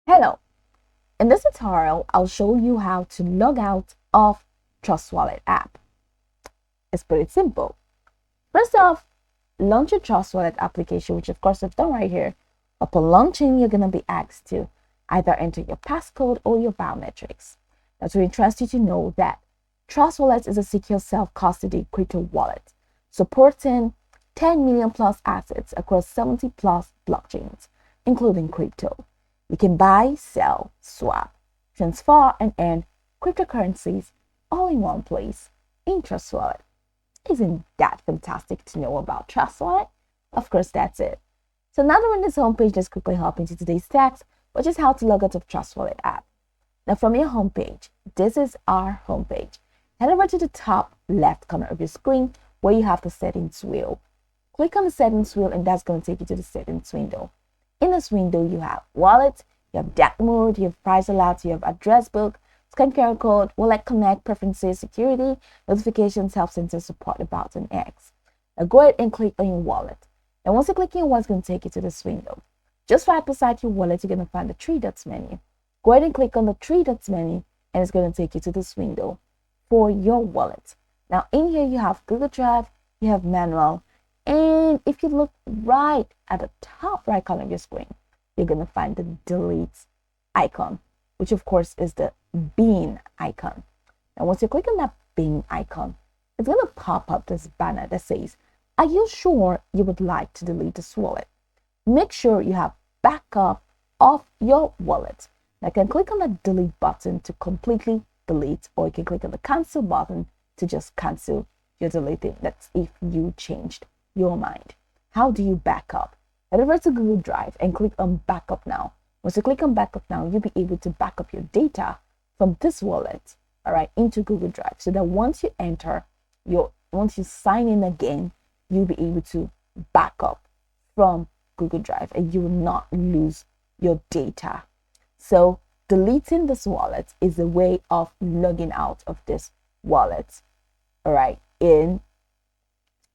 Hello, in this tutorial, I'll show you how to log out of Trust Wallet app. It's pretty simple. First off, launch your Trust Wallet application, which of course I've done right here. Upon launching, you're going to be asked to either enter your passcode or your biometrics. Now, to interest you to know that Trust Wallet is a secure self-custody crypto wallet supporting 10 million plus assets across 70 plus blockchains, including crypto. You can buy, sell, swap, transfer, and earn cryptocurrencies all in one place in Trust Wallet. Isn't that fantastic to know about Trust Wallet? Of course, that's it. So now that we're on this homepage, let's quickly hop into today's text, which is how to log out of Trust Wallet app. Now from your homepage, this is our homepage. Head over to the top left corner of your screen where you have the settings wheel. Click on the settings wheel and that's going to take you to the settings window. In this window, you have wallet, you have dark mode, you have price alert, you have address book, scan QR code, wallet connect, preferences, security, notifications, help center, support, about, and X. Now go ahead and click on your wallet. And once you click on your wallet, it's going to take you to this window. Just right beside your wallet, you're going to find the three dots menu. Go ahead and click on the three dots menu and it's going to take you to this window for your wallet. Now in here, you have Google Drive, you have manual, and if you look right at the top right corner of your screen, you're going to find the delete icon, which of course is the bean icon. And once you click on that bean icon, it's going to pop up this banner that says, are you sure you would like to delete this wallet? Make sure you have backup of your wallet. Now you can click on the delete button to completely delete, or you can click on the cancel button to just cancel your deleting. That's if you changed your mind. How do you back up? Head over to Google Drive and click on backup now. Once you click on backup now, you'll be able to back up your data from this wallet, all right, into Google Drive, so that once you sign in again, you'll be able to back up from Google Drive and you will not lose your data. So deleting this wallet is a way of logging out of this wallet, all right, in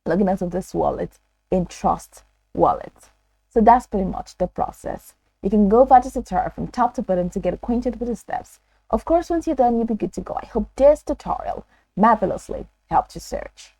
logging out of this wallet in Trust Wallet. So that's pretty much the process. You can go over this tutorial from top to bottom to get acquainted with the steps. Of course, once you're done, you'll be good to go. I hope this tutorial marvelously helped you search.